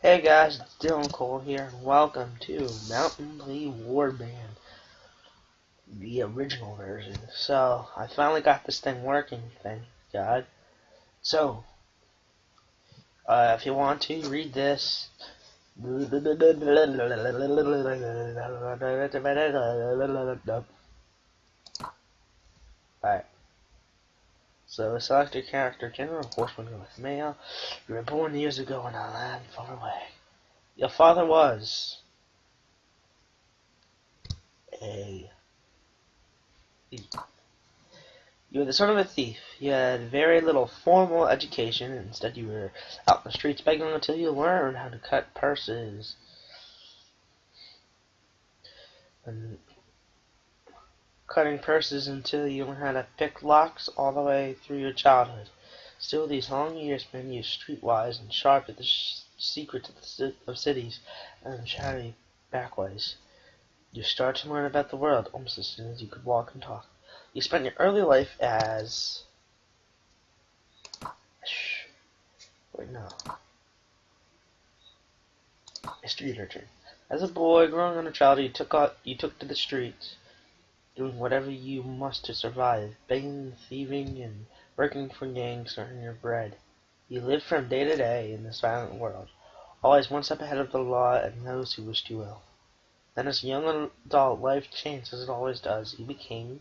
Hey guys, it's Dilloncoll here, and welcome to Mountain Blade Warband, the original version. So, I finally got this thing working, thank God. So, if you want to, read this. Alright. So, select your character, general, horseman with male. You were born years ago in a land far away. Your father was a... You were the son of a thief. You had very little formal education. Instead, you were out in the streets begging until you learned how to cut purses. And cutting purses until you learned how to pick locks all the way through your childhood. Still, these long years made you streetwise and sharp at the secrets of cities and shadowy backways. You start to learn about the world almost as soon as you could walk and talk. You spent your early life as... Wait, no. A street urchin. As a boy, growing on a child, you took to the streets, doing whatever you must to survive, begging, thieving, and working for gangs to earn your bread. You lived from day to day in this violent world, always one step ahead of the law and those who wished you ill. Then as a young adult, life changed as it always does. You became...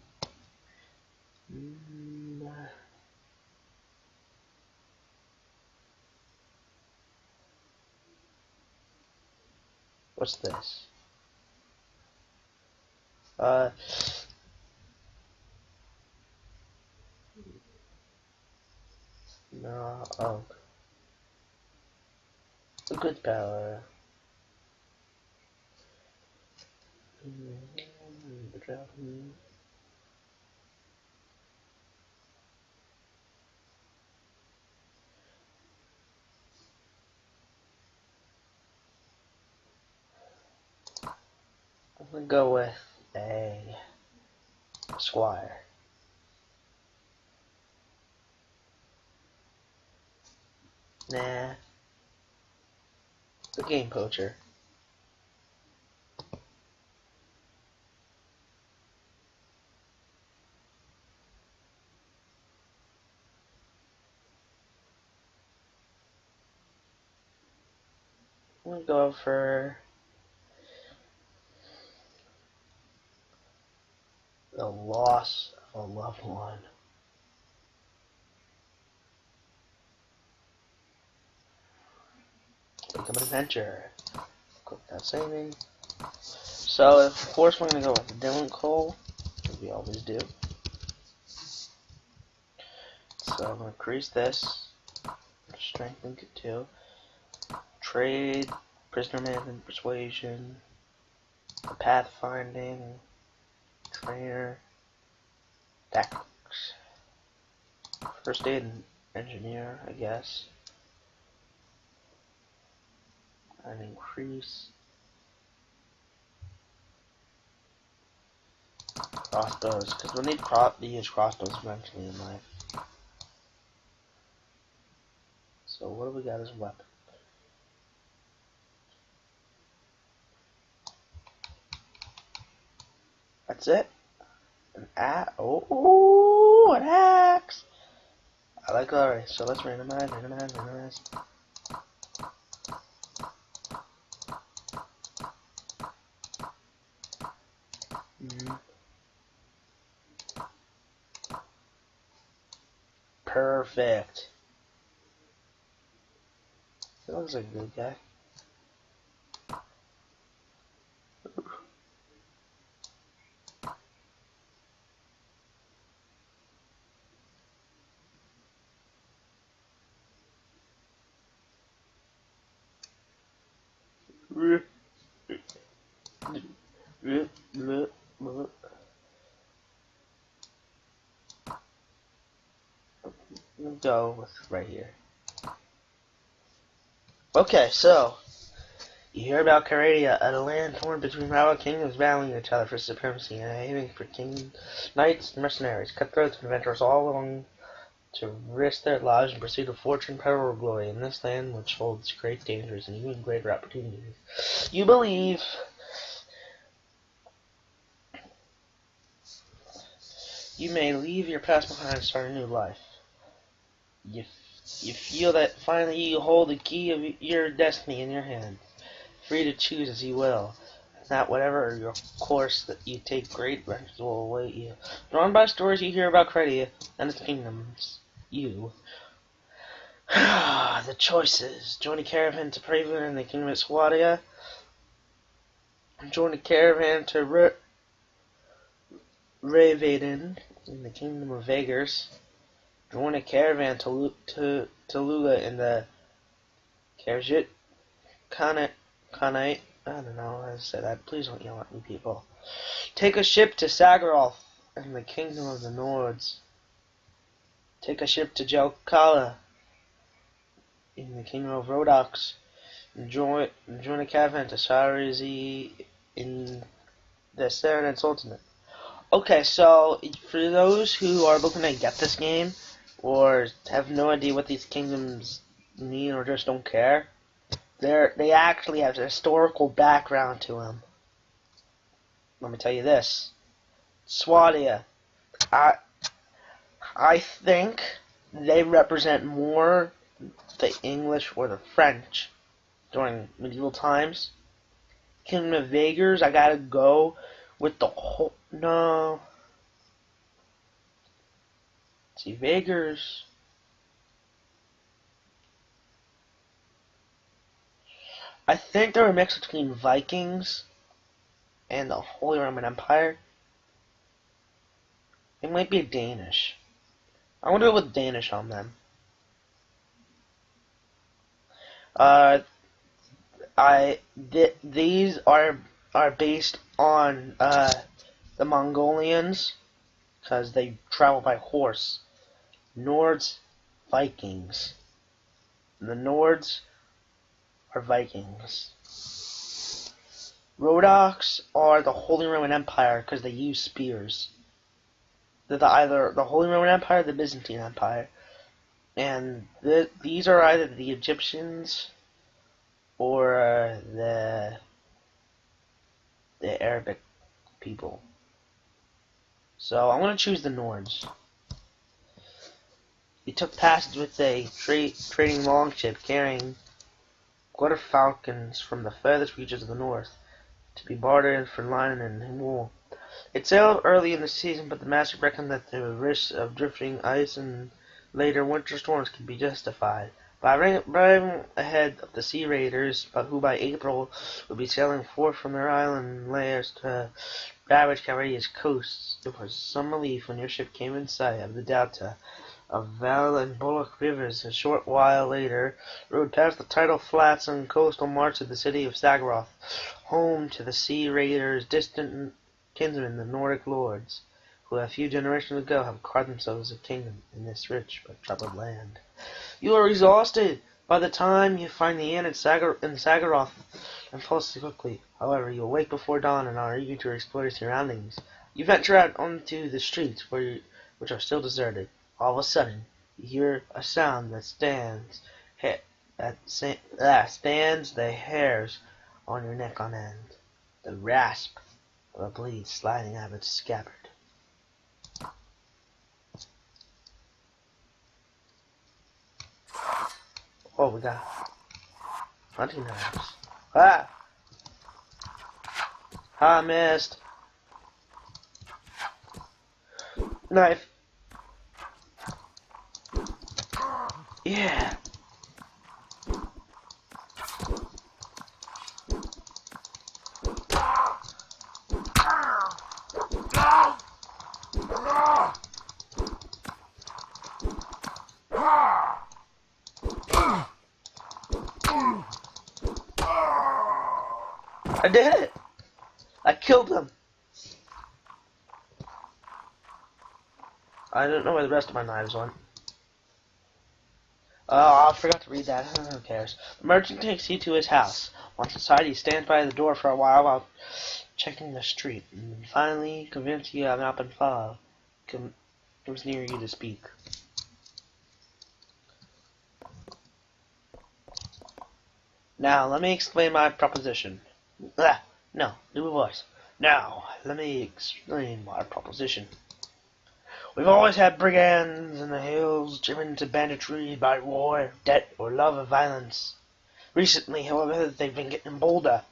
What's this? No, oh. A good power. I'm gonna go with a squire. Nah. The game poacher. I'm gonna go for the loss of a loved one. Become an adventure. Click that saving. So, of course, we're gonna go with the Dilloncoll, as we always do. So I'm gonna increase this. Strengthen to 2. Trade, prisoner management, persuasion, pathfinding, trainer, tactics, first aid and engineer, I guess, and increase crossbows, because we'll need to use crossbows eventually in life. So what do we got as a weapon? That's it. An axe. Oh, an axe. I like already. So let's randomize. Perfect. He looks like a good guy. We'll go with right here. Okay, so you hear about calradia, a land torn between rival kingdoms battling each other for supremacy and aiming for knights and mercenaries, cutthroats and adventurers all along to risk their lives in pursuit of fortune, power, or glory in this land which holds great dangers and even greater opportunities. You believe you may leave your past behind and start a new life. You feel that finally you hold the key of your destiny in your hand, free to choose as you will, and that whatever your course that you take, great riches will await you. Drawn by stories you hear about calradia and its kingdoms, you the choices: join a caravan to Praven in the kingdom of Swadia, join a caravan to Ravaden in the kingdom of Vagars, join a caravan to Lula in the Karjit Khanate. I don't know how to say that. Please don't yell at me, people. Take a ship to Sagaroth in the kingdom of the Nords. Take a ship to Dilloncoll in the kingdom of Rhodox. Join a caravan to Sharizi in the Serenade Sultanate. Okay, so for those who are looking to get this game, or have no idea what these kingdoms mean, or just don't care, they actually have a historical background to them. Let me tell you this: Swadia, I think they represent more the English or the French during medieval times. Kingdom of Vagars, I gotta go with the whole. No. See, Vagars. I think they're a mix between Vikings and the Holy Roman Empire. It might be Danish. I'm gonna go with Danish on them. These are based on the Mongolians because they travel by horse. Nords, Vikings. The Nords are Vikings. Rhodox are the Holy Roman Empire because they use spears. They're either the Holy Roman Empire or the Byzantine Empire. And these are either the Egyptians or the Arabic people. So I'm going to choose the Nords. He took passage with a trading longship carrying quarter falcons from the furthest reaches of the north to be bartered for linen and wool. It sailed early in the season, but the master reckoned that the risks of drifting ice and later winter storms could be justified. By arriving ahead of the sea raiders, who by April would be sailing forth from their island lairs to ravage calradia's coasts, it was some relief when your ship came in sight of the delta of Val and Bullock rivers. A short while later, rode past the tidal flats and coastal march to the city of Sagaroth, home to the sea raiders' distant kinsmen, the Nordic lords, who a few generations ago have carved themselves a kingdom in this rich but troubled land. You are exhausted by the time you find the inn in Sagaroth and fall asleep quickly. However, you awake before dawn and are eager to explore your surroundings. You venture out onto the streets, which are still deserted. All of a sudden, you hear a sound that stands the hairs on your neck on end. The rasp of a blade sliding out of its scabbard. Oh, we got hunting knives. Ah! I missed. Knife. Yeah. I did it! I killed him! I don't know where the rest of my knives went. Oh, I forgot to read that. Who cares? The merchant takes you to his house. Once inside, he stands by the door for a while checking the street, and finally, convinced you have not been followed, comes near you to speak. Now, let me explain my proposition. No, do a voice. Now, let me explain my proposition. We've always had brigands in the hills driven to banditry by war, debt, or love of violence. Recently, however, they've been getting bolder,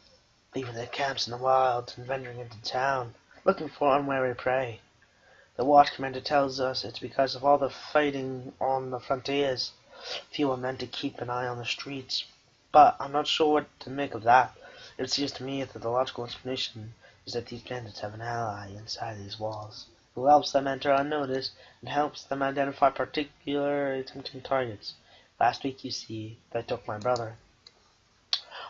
leaving their camps in the wilds and venturing into town, looking for unwary prey. The watch commander tells us it's because of all the fighting on the frontiers. Fewer men to keep an eye on the streets. But I'm not sure what to make of that. It seems to me that the logical explanation is that these bandits have an ally inside these walls, who helps them enter unnoticed and helps them identify particular tempting targets. Last week, you see, they took my brother.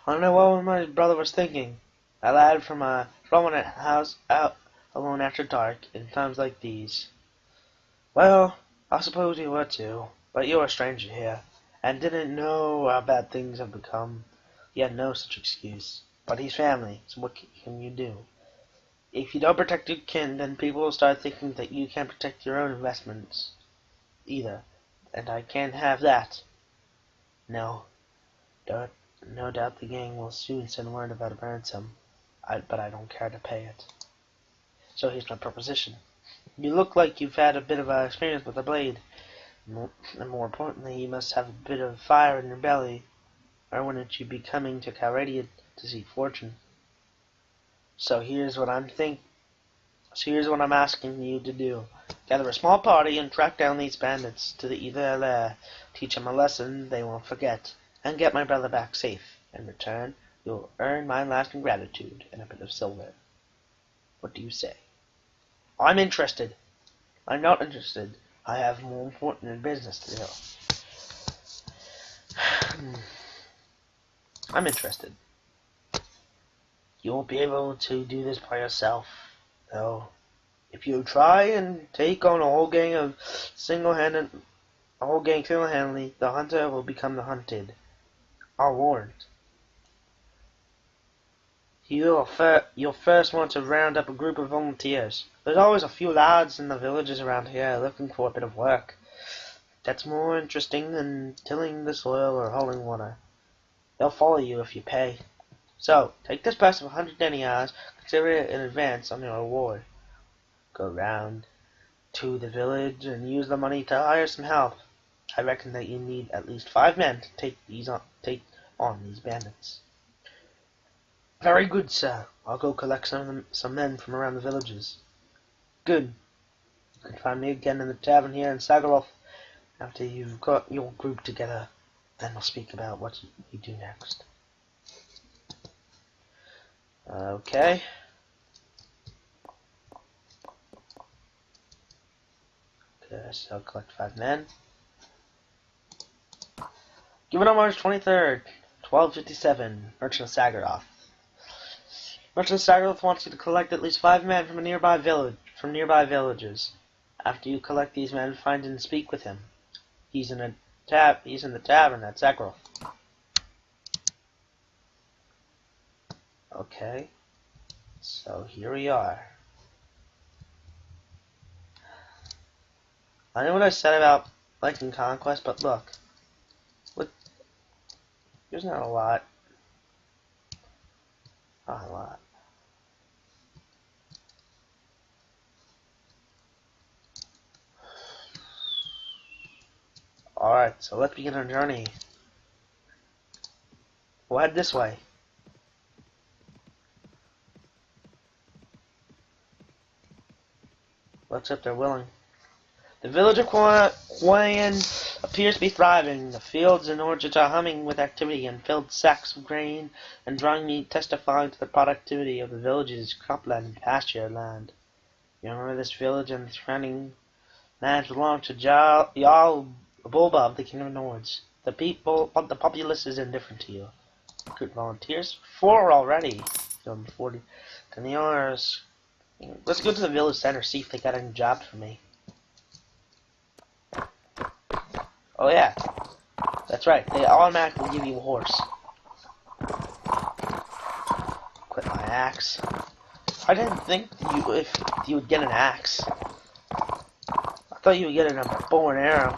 I don't know what my brother was thinking. A lad from a prominent house out alone after dark in times like these. Well, I suppose you were too, but you're a stranger here, and didn't know how bad things have become. He had no such excuse. But he's family, so what can you do? If you don't protect your kin, then people will start thinking that you can't protect your own investments either, and I can't have that. No doubt the gang will soon send word about a ransom, but I don't care to pay it. So here's my proposition. You look like you've had a bit of experience with a blade, and more importantly, you must have a bit of fire in your belly, or wouldn't you be coming to calradia to seek fortune? So here's what I'm asking you to do. Gather a small party and track down these bandits to their lair. Teach them a lesson they won't forget, and get my brother back safe. In return, you'll earn my lasting gratitude and a bit of silver. What do you say? I'm interested. I'm not interested. I have more important business to do. I'm interested. You won't be able to do this by yourself, though. If you try and take on a whole gang single-handedly, the hunter will become the hunted. I'll warn. You'll first want to round up a group of volunteers. There's always a few lads in the villages around here looking for a bit of work. That's more interesting than tilling the soil or hauling water. They'll follow you if you pay. So, take this purse of 100 deniers, consider it in advance on your reward. Go round to the village and use the money to hire some help. I reckon that you need at least 5 men to take on these bandits. Very good, sir. I'll go collect some men from around the villages. Good. You can find me again in the tavern here in Sagarov after you've got your group together. Then we'll speak about what you do next. Okay. So I'll collect 5 men. Given on March 23rd, 1257, Merchant of Sagarov. Merchant of Sagarov wants you to collect at least 5 men from nearby villages. After you collect these men, find and speak with him. He's in the tavern at Sagarov. Okay. So here we are. I know what I said about liking conquest, but look. There's not a lot. Not a lot. Alright, so let's begin our journey. We'll head this way. Let's hope they're willing. The village of Quayan appears to be thriving. The fields and orchards are humming with activity, and filled sacks of grain and dry meat testify to the productivity of the village's cropland and pasture land. You remember this village and the surrounding lands belong to Jarl Bulba of the Kingdom of Nords. The populace is indifferent to you. Good volunteers? 4 already. 40. And the owners. Let's go to the village center, see if they got any jobs for me. Oh yeah, that's right. They automatically give you a horse. Quit my axe. I didn't think if you would get an axe. I thought you would get a bow and arrow.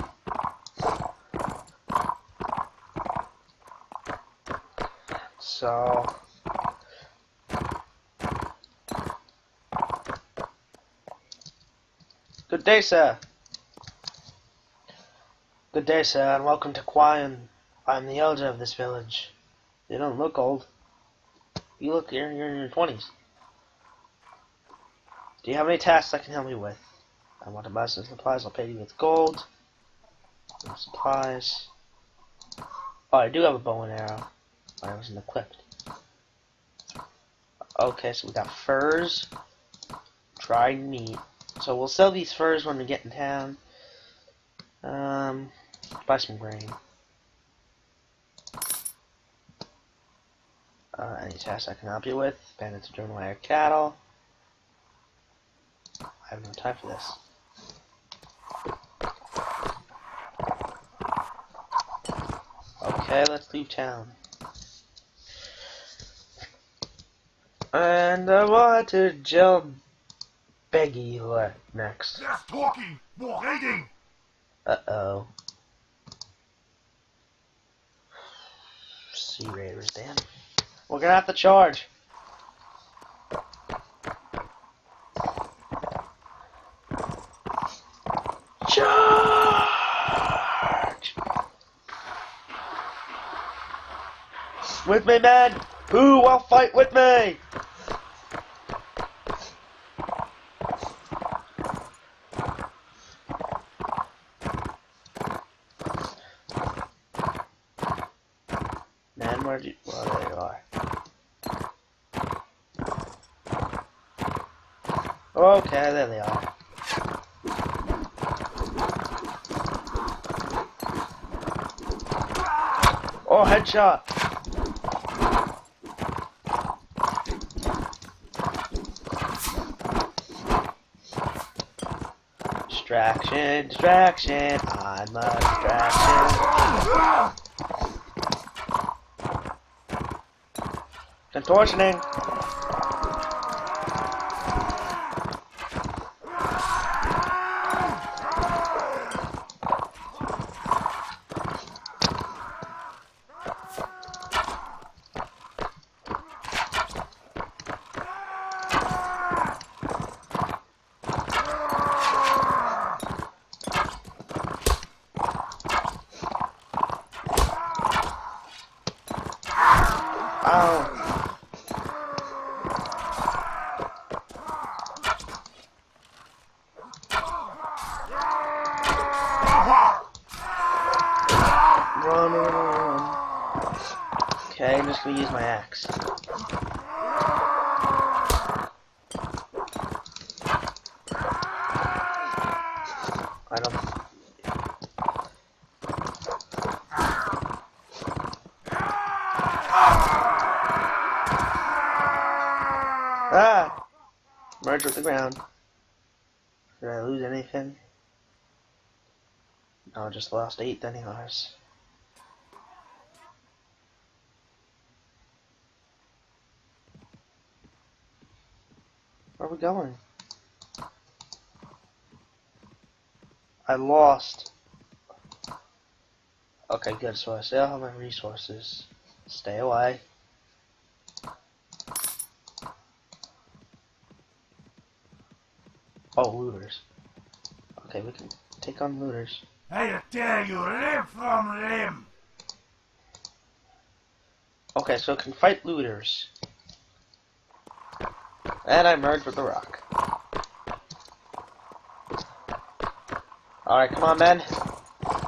So good day, sir. Good day, sir, and welcome to Quion. I'm the elder of this village. You don't look old. You look you're in your 20s. Do you have any tasks I can help you with? I want to buy some supplies. I'll pay you with gold. Some supplies. Oh, I do have a bow and arrow. I wasn't equipped. Okay, so we got furs, dried meat. So we'll sell these furs when we get in town. Buy some grain. Any tasks I can help you with? Bandits to driven away our cattle. I have no time for this. Okay, let's leave town. And I want to Jill Beggy next. Less talking, more reading. Uh-oh. Sea Raiders, damn. We're gonna have to charge. Charge! With me, men! Who will fight with me? Man, well, there you are. Okay, there they are. Oh, headshot! Distraction, distraction, I'm a distraction. Contortioning. Ow. Run, run, run. Okay, I'm just gonna use my axe. I don't. Ah! Merge with the ground. Did I lose anything? No, I just lost 8 dinars. Where are we going? I lost. Okay, good. So I still have my resources. Stay away. Oh, looters. Okay, we can take on looters. I dare you, limb from limb. Okay, so it can fight looters. And I merged with the rock. Alright, come on, men.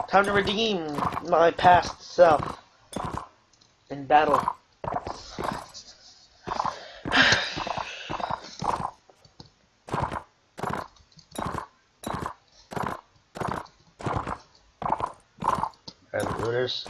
Time to redeem my past self in battle. Alright, looters.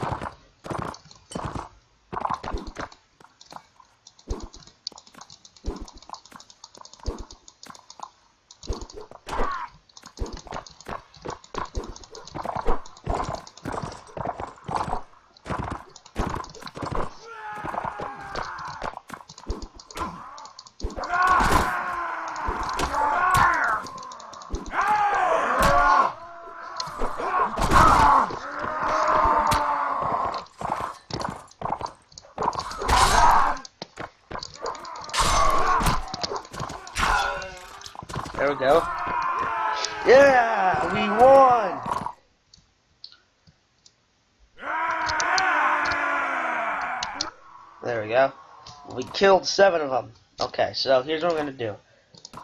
There we go. Yeah, we won. There we go. We killed 7 of them. Okay, so here's what we're gonna do. I'm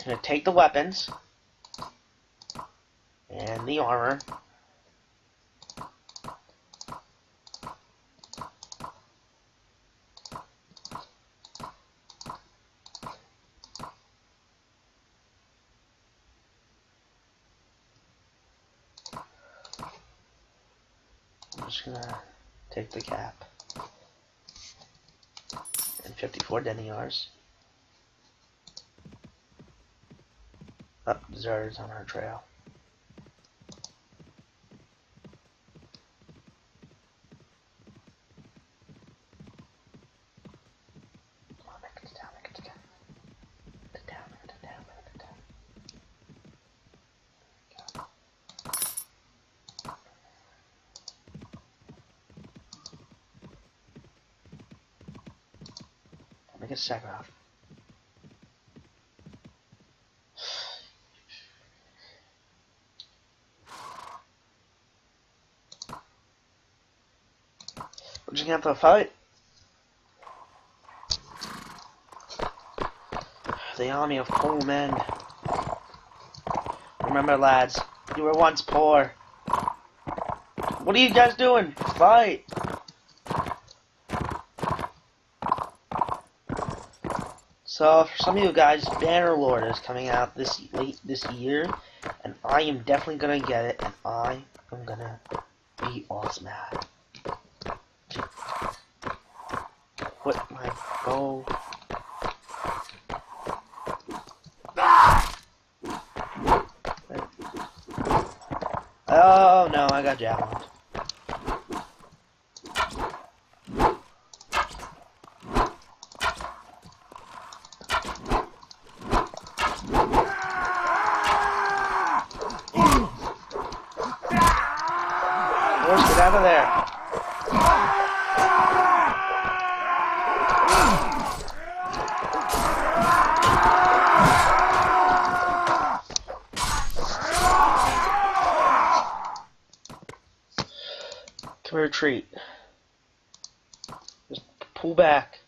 gonna take the weapons and the armor. I'm just gonna take the cap. And 54 deniers. Up, deserters on our trail. Come on, make it to town, make it to town. To town, make it to town, make it to town. Make it to Sagraf. We're just gonna have to fight. The army of poor men. Remember, lads, you were once poor. What are you guys doing? Fight! So, for some of you guys, Bannerlord is coming out late this year, and I am definitely gonna get it, and I am gonna be awesome at it. Put my bow. Oh no, I got javelin. Horse, get out of there. Can we retreat? Just pull back.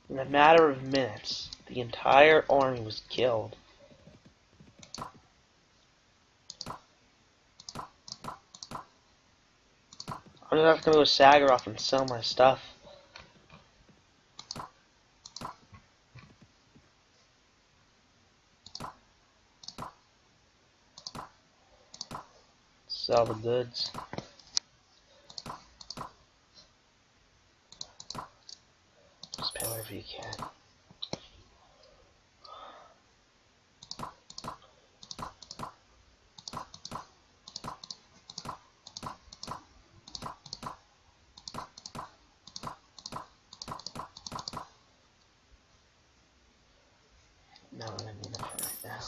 In a matter of minutes, the entire army was killed. I'm just gonna go to Sagarov and sell my stuff. Sell the goods. Just pay whatever you can. No, I don't need it for right now.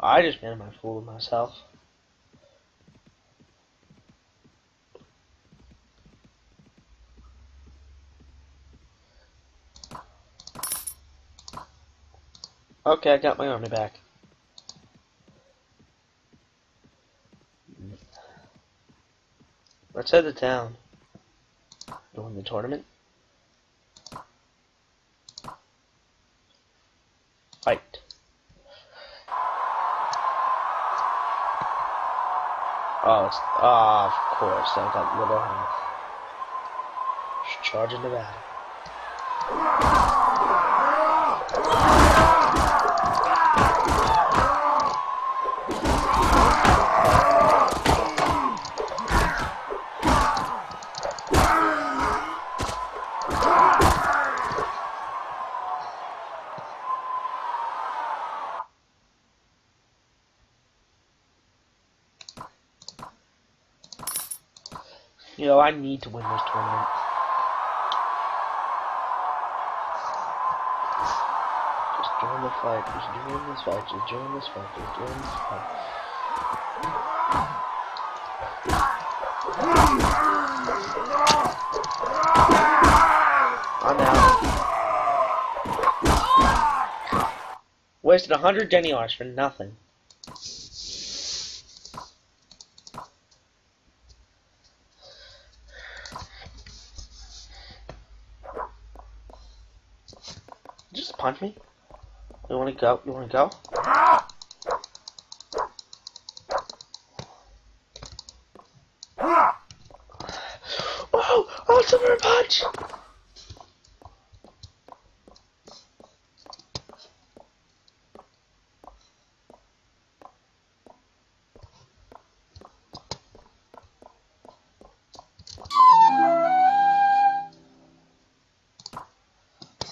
I just made my fool of myself. Okay, I got my army back. Let's head to town. You win the tournament? Fight. Oh, it's, of course, I got little health. Just charge into battle. You know, I need to win this tournament. Just join join the fight. Just join this fight. Just join this fight. Just join this fight. I'm out. Wasted 100 Deniars for nothing. Just punch me. You wanna go? You wanna go? Oh! Oh, super punch!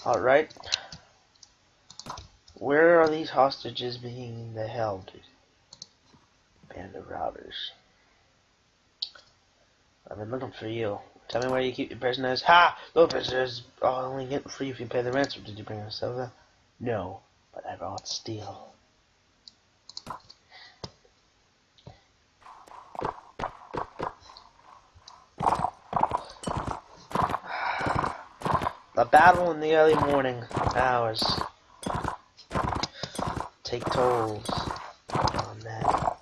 Alright. Where are these hostages being held? Band of robbers. I've been looking for you. Tell me where you keep your prisoners. Ha! Those prisoners are only get free if you pay the ransom. Did you bring us over? No, but I brought steel. The battle in the early morning hours. Take tolls on that.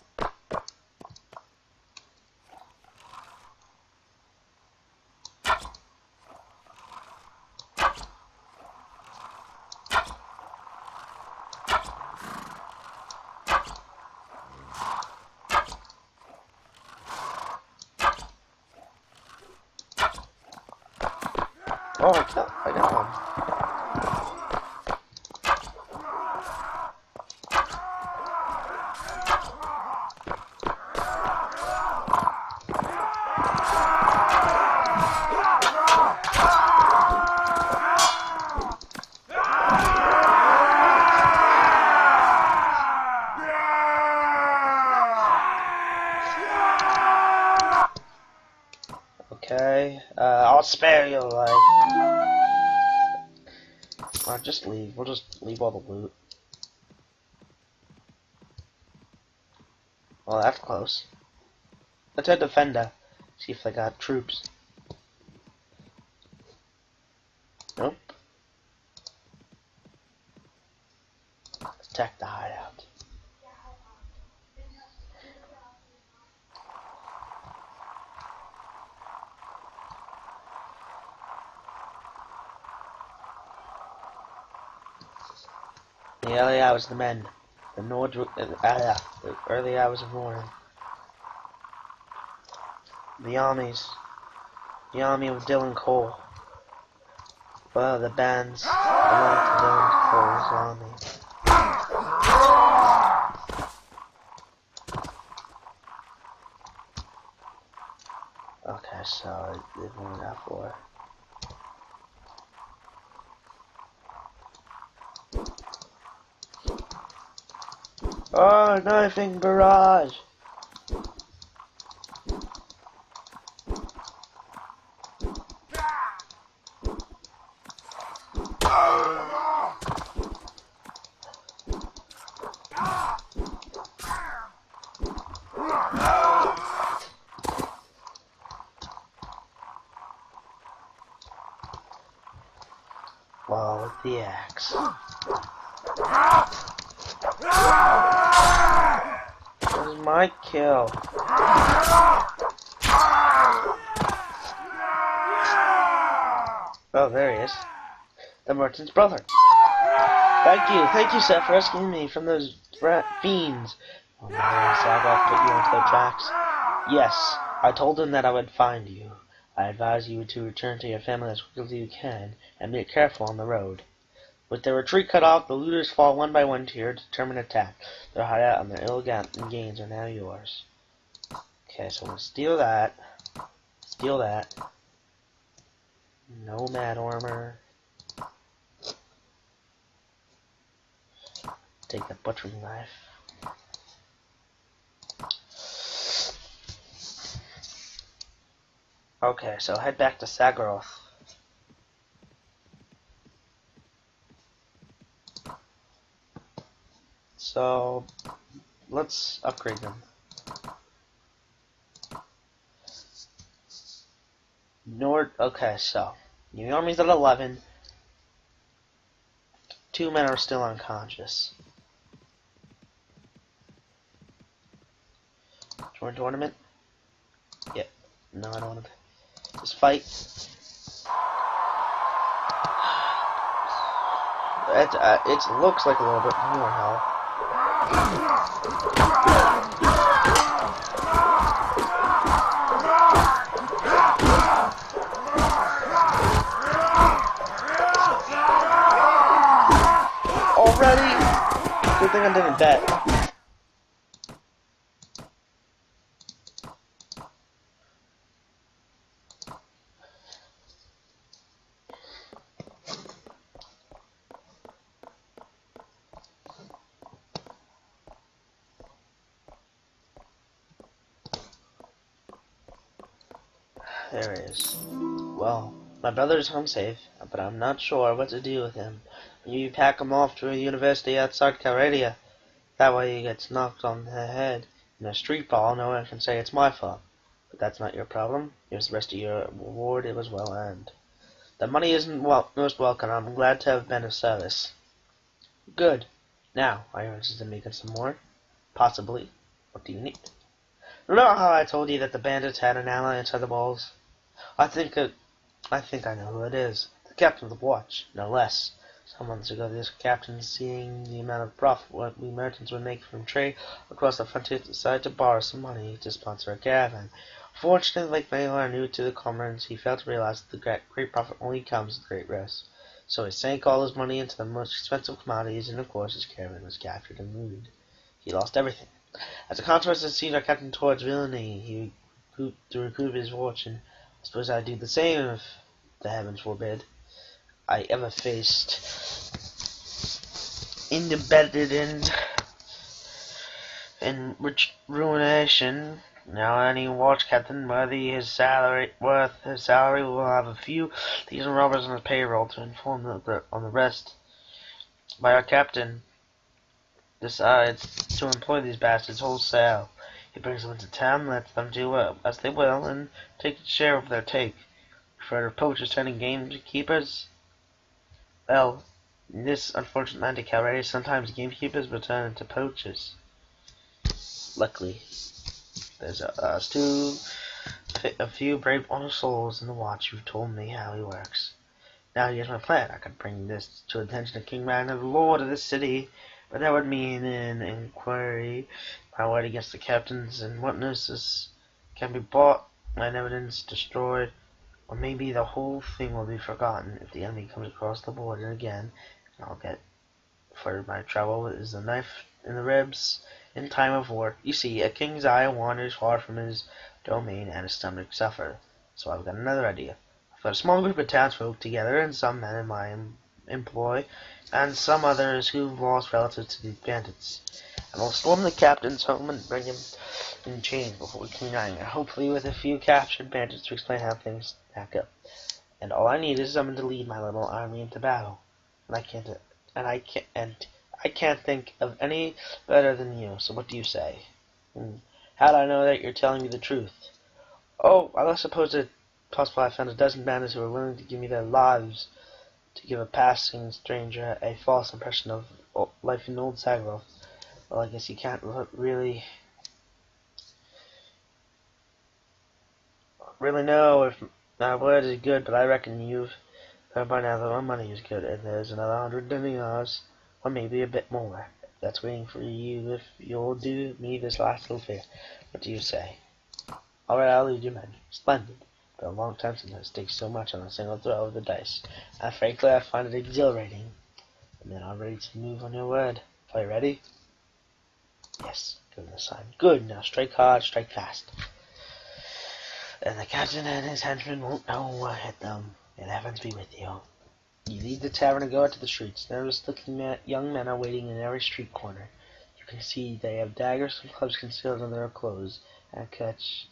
Oh, I got one. Okay, I'll spare your life. Or just leave. We'll just leave all the loot. Well, that's close. Let's head to Fenda. See if they got troops. Nope. Let's attack the hideout. The early hours of the men. The early hours of morning. The armies. The army of Dilloncoll. Well, the bands belong to Dilloncoll's army. Okay, so they've only got 4. Oh, knifing barrage! Well, with the axe. This is my kill. Oh, there he is. The merchant's brother. Thank you, sir, for rescuing me from those fiends. Oh, my Saga put you onto their tracks. Yes, I told them that I would find you. I advise you to return to your family as quickly as you can, and be careful on the road. With their retreat cut off, the looters fall one by one to your determined attack. Their hideout and their ill-gotten gains are now yours. Okay, so we'll steal that. Steal that. Nomad armor. Take the butchering knife. Okay, so head back to Sagaroth. So let's upgrade them. Okay, so the army's at 11. 2 men are still unconscious. Join tournament? Yep. No, I don't want to. Just fight. It looks like a little bit more hell. Already? Good thing I didn't bet. There he is. Well, my brother's home safe, but I'm not sure what to do with him. You pack him off to a university outside calradia. That way he gets knocked on the head in a street ball. No one can say it's my fault. But that's not your problem. Here's the rest of your reward. It was well earned. The money isn't most welcome. I'm glad to have been of service. Good. Now, are you interested in making some more? Possibly. What do you need? Remember how I told you that the bandits had an ally inside the walls? I think I know who it is. The captain of the watch, no less. Some months ago, this captain, seeing the amount of profit what we merchants would make from trade across the frontier, decided to borrow some money to sponsor a caravan. Fortunately, like many who are new to the commerce, he failed to realize that the great profit only comes with great risk. So he sank all his money into the most expensive commodities, and of course his caravan was captured and looted. He lost everything. As a consequence of seeing our captain towards villainy, he to recoup his fortune. I suppose I'd do the same if the heavens forbid I ever faced embedded in ruination. Now any watch captain worth his salary will have a few decent robbers on his payroll to inform on the rest. By our captain decides to employ these bastards wholesale. He brings them into town, lets them do as they will, and takes a share of their take. Prefer poachers turning gamekeepers? Well, in this unfortunate land of calradia, sometimes gamekeepers will turn into poachers. Luckily, there's a few brave honest souls in the watch who've told me how he works. Now here's my plan. I could bring this to the attention of King Ragnar, the lord of this city, but that would mean an inquiry, my word against the captains, and witnesses can be bought and evidence destroyed, or maybe the whole thing will be forgotten if the enemy comes across the border again, and I'll get for my trouble is a knife in the ribs in time of war. You see, a king's eye wanders far from his domain, and his stomach suffers. So I've got another idea. I've got a small group of townsfolk together, and some men in my employ, and some others who've lost relatives to these bandits. And we'll storm the captain's home and bring him in chains before King Ragnar, hopefully with a few captured bandits to explain how things stack up. And all I need is someone to lead my little army into battle. And I can't think of any better than you. So what do you say? How do I know that you're telling me the truth? Oh, I suppose it's possible I found a dozen bandits who are willing to give me their lives to give a passing stranger a false impression of life in old Sagro. Well, I guess you can't really know if my word is good, but I reckon you've heard by now that my money is good, and there's another 100 dinars, or maybe a bit more. That's waiting for you if you'll do me this last little favor. What do you say? Alright, I'll lead you, men. Splendid. Been a long time since I staked so much on a single throw of the dice. And frankly, I find it exhilarating. And then I'm ready to move on your word. Are you ready? Yes. Give him the sign. Good. Now strike hard, strike fast. And the captain and his henchmen won't know what hit them. And heavens be with you. You leave the tavern and go out to the streets. Nervous-looking young men are waiting in every street corner. You can see they have daggers and clubs concealed under their clothes, and catch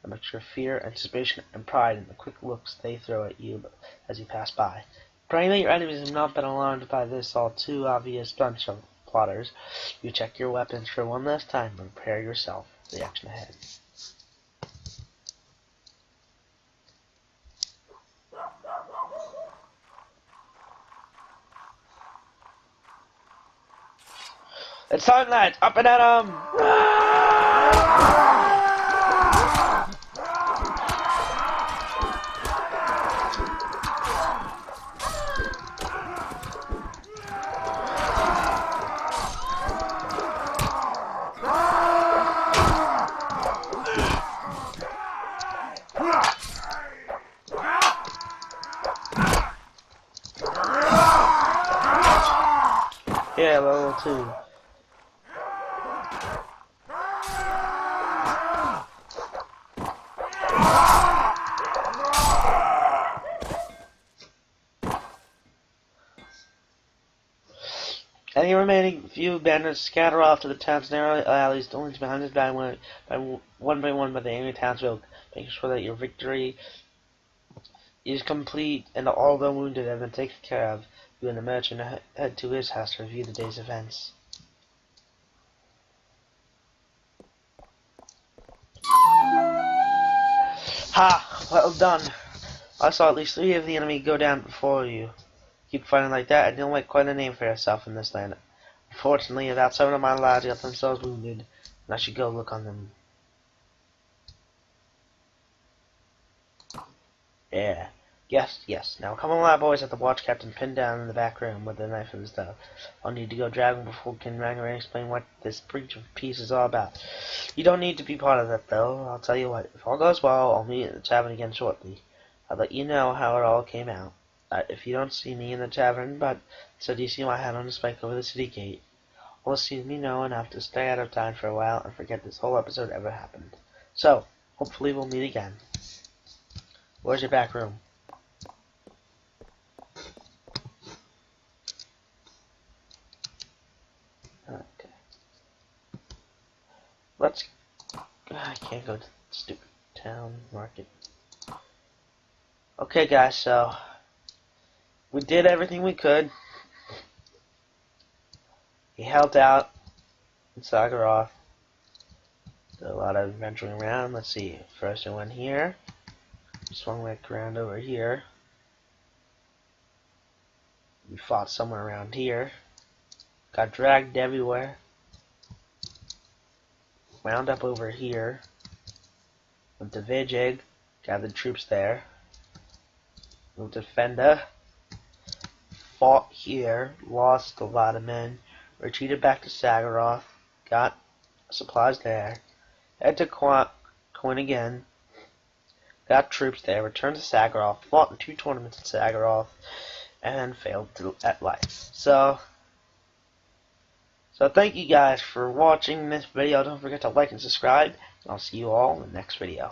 a mixture of fear, anticipation, and pride in the quick looks they throw at you as you pass by. Praying that your enemies have not been alarmed by this all too obvious bunch of quarters. You check your weapons for one last time and prepare yourself for the action ahead. It's time, lads! Up and at 'em! Yeah, level 2. Any remaining few bandits scatter off to the town's narrow alleys, only to be hunted by one by the angry townsfolk, making sure that your victory is complete and all the wounded have been taken care of. You and the merchant head to his house to review the day's events. Ha! Well done. I saw at least 3 of the enemy go down before you. Keep fighting like that, and you'll make quite a name for yourself in this land. Unfortunately, about 7 of my lads got themselves wounded, and I should go look on them. Yeah. Yes. Now come on, lad boys, at the watch captain pinned down in the back room with the knife in his stuff. I'll need to go drag him before King Ragnar and explain what this breach of peace is all about. You don't need to be part of that, though. I'll tell you what, if all goes well, I'll meet at the tavern again shortly. I'll let you know how it all came out. If you don't see me in the tavern, but so do you see my hat on a spike over the city gate, you'll see me know enough to stay out of town for a while and forget this whole episode ever happened. So, hopefully we'll meet again. Where's your back room? Okay. Let's... I can't go to the stupid town market. Okay, guys, so... we did everything we could. He held out in Sagaroth. Did a lot of adventuring around. Let's see. First I went here. Swung back around over here. We fought somewhere around here. Got dragged everywhere. Wound up over here. Went to Vijig. Gathered troops there. Moved to Fenda. Fought here. Lost a lot of men. Retreated back to Sagaroth. Got supplies there. Head to Coin again. Got troops there. Returned to Sagaroth. Fought in 2 tournaments in Sagaroth. And failed at life. So thank you guys for watching this video. Don't forget to like and subscribe. And I'll see you all in the next video.